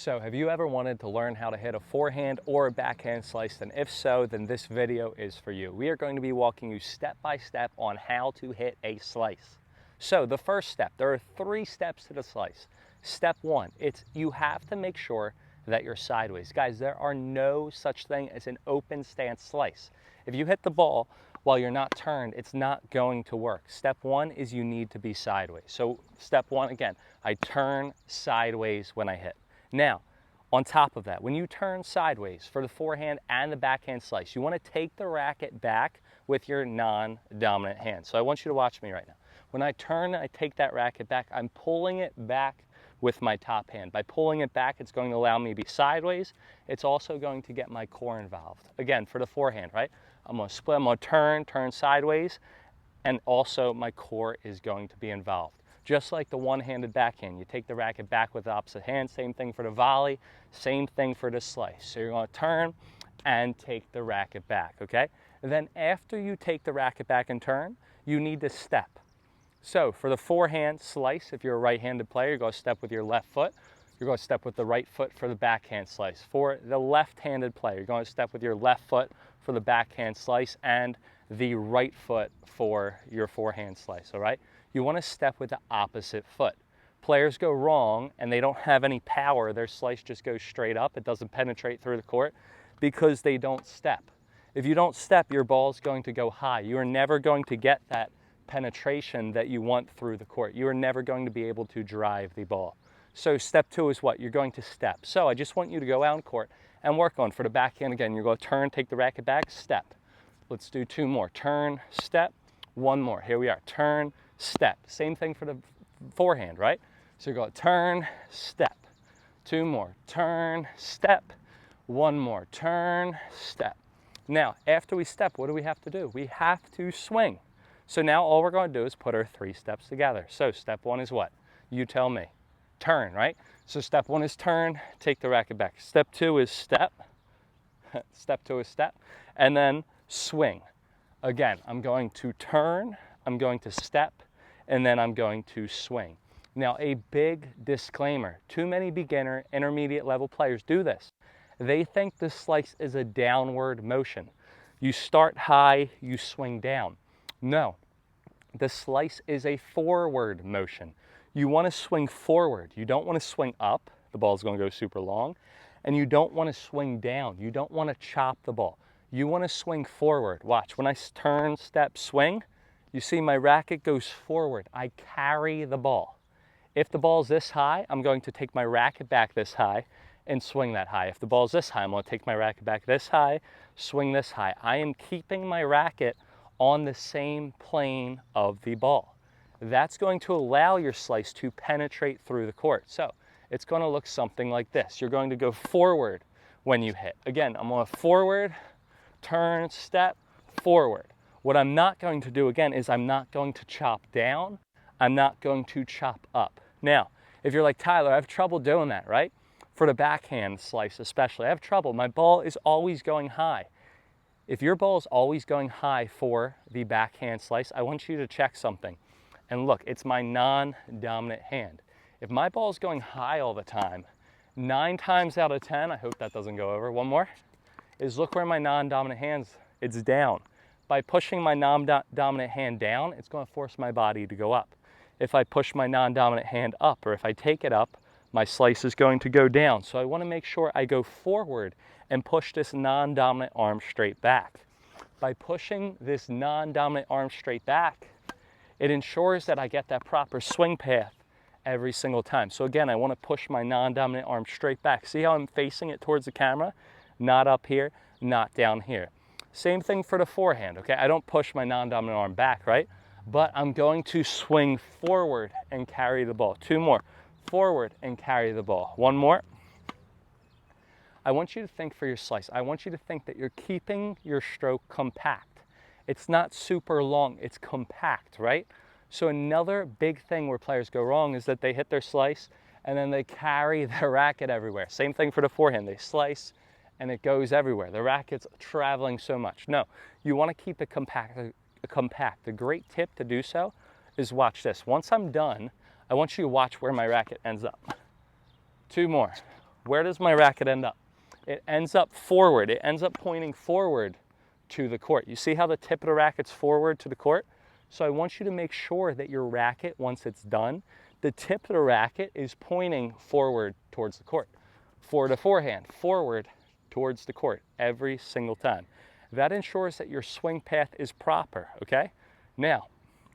So have you ever wanted to learn how to hit a forehand or a backhand slice? And if so, then this video is for you. We are going to be walking you step by step on how to hit a slice. So the first step, there are 3 steps to the slice. Step 1, you have to make sure that you're sideways. Guys, there are no such thing as an open stance slice. If you hit the ball while you're not turned, it's not going to work. Step 1 is you need to be sideways. So step 1, again, I turn sideways when I hit. Now, on top of that, when you turn sideways for the forehand and the backhand slice, you want to take the racket back with your non-dominant hand. So I want you to watch me right now. When I turn, I take that racket back, I'm pulling it back with my top hand. By pulling it back, it's going to allow me to be sideways. It's also going to get my core involved. Again, for the forehand, right? I'm going to split, I'm going to turn sideways, and also my core is going to be involved. Just like the one-handed backhand, you take the racket back with the opposite hand, same thing for the volley, same thing for the slice. So you're going to turn and take the racket back, okay? And then after you take the racket back and turn, you need to step. So for the forehand slice, if you're a right-handed player, you're going to step with your left foot. You're going to step with the right foot for the backhand slice. For the left-handed player, you're going to step with your left foot for the backhand slice and the right foot for your forehand slice, all right? You want to step with the opposite foot. Players go wrong and they don't have any power. Their slice just goes straight up. It doesn't penetrate through the court because they don't step. If you don't step, your ball is going to go high. You are never going to get that penetration that you want through the court. You are never going to be able to drive the ball. So step 2 is what? You're going to step. So I just want you to go out in court and work on. For the backhand, again, you're going to turn, take the racket back, step. Let's do 2 more. Turn, step, 1 more. Here we are. Turn, step. Same thing for the forehand, right? So you're going to turn, step. 2 more. Turn, step. 1 more. Turn, step. Now, after we step, what do we have to do? We have to swing. So now all we're going to do is put our 3 steps together. So step 1 is what? You tell me. Turn, right? So step 1 is turn, take the racket back. Step 2 is step. Step 2 is step. And then swing. Again, I'm going to turn, I'm going to step, and then I'm going to swing. Now, a big disclaimer. Too many beginner, intermediate level players do this. They think the slice is a downward motion. You start high, you swing down. No, the slice is a forward motion. You want to swing forward. You don't want to swing up. The ball's going to go super long. And you don't want to swing down. You don't want to chop the ball. You want to swing forward. Watch, when I turn, step, swing, you see my racket goes forward. I carry the ball. If the ball's this high, I'm going to take my racket back this high and swing that high. If the ball's this high, I'm going to take my racket back this high, swing this high. I am keeping my racket on the same plane of the ball. That's going to allow your slice to penetrate through the court. So it's going to look something like this. You're going to go forward when you hit. Again, I'm going to forward, turn, step, forward. What I'm not going to do again is I'm not going to chop down. I'm not going to chop up. Now, if you're like, Tyler, I have trouble doing that, right? For the backhand slice especially, I have trouble. My ball is always going high. If your ball is always going high for the backhand slice, I want you to check something. And look, it's my non-dominant hand. If my ball is going high all the time, 9 times out of 10, I hope that doesn't go over, 1 more, is look where my non-dominant hand's, it's down. By pushing my non-dominant hand down, it's going to force my body to go up. If I push my non-dominant hand up, or if I take it up, my slice is going to go down. So I want to make sure I go forward and push this non-dominant arm straight back. By pushing this non-dominant arm straight back, it ensures that I get that proper swing path every single time. So again, I want to push my non-dominant arm straight back. See how I'm facing it towards the camera? Not up here, not down here. Same thing for the forehand, okay? I don't push my non-dominant arm back, right? But I'm going to swing forward and carry the ball. 2 more. Forward and carry the ball. 1 more. I want you to think for your slice. I want you to think that you're keeping your stroke compact. It's not super long, it's compact, right? So another big thing where players go wrong is that they hit their slice and then they carry their racket everywhere. Same thing for the forehand. They slice and it goes everywhere. The racket's traveling so much. No, you want to keep it compact. A great tip to do so is watch this. Once I'm done, I want you to watch where my racket ends up. 2 more. where does my racket end up? It ends up forward. It ends up pointing forward to the court. You see how the tip of the racket's forward to the court? So I want you to make sure that your racket, once it's done, the tip of the racket is pointing forward towards the court. For the forehand, forward towards the court every single time. That ensures that your swing path is proper, okay? Now,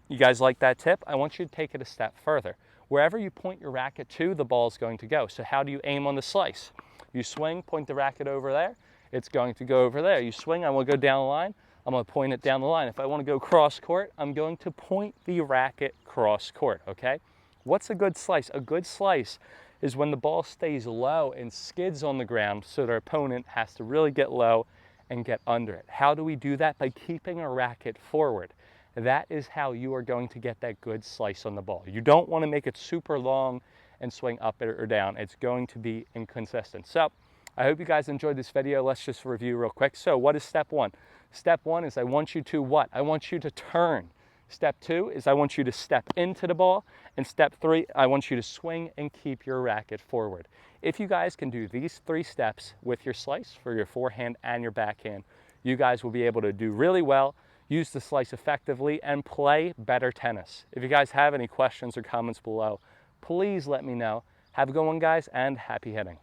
you guys like that tip? I want you to take it a step further. Wherever you point your racket to, the ball is going to go. So how do you aim on the slice? You swing, point the racket over there, it's going to go over there. You swing, I want to go down the line, I'm going to point it down the line. If I want to go cross court, I'm going to point the racket cross court, okay? What's a good slice? A good slice is when the ball stays low and skids on the ground so their opponent has to really get low and get under it. How do we do that? By keeping a racket forward. That is how you are going to get that good slice on the ball. You don't want to make it super long and swing up or down. It's going to be inconsistent. So I hope you guys enjoyed this video. Let's just review real quick. So what is step one? Step one is I want you to what? I want you to turn. Step two is I want you to step into the ball. And step three, I want you to swing and keep your racket forward. If you guys can do these 3 steps with your slice for your forehand and your backhand, you guys will be able to do really well, use the slice effectively, and play better tennis. If you guys have any questions or comments below, please let me know. Have a good one, guys, and happy hitting.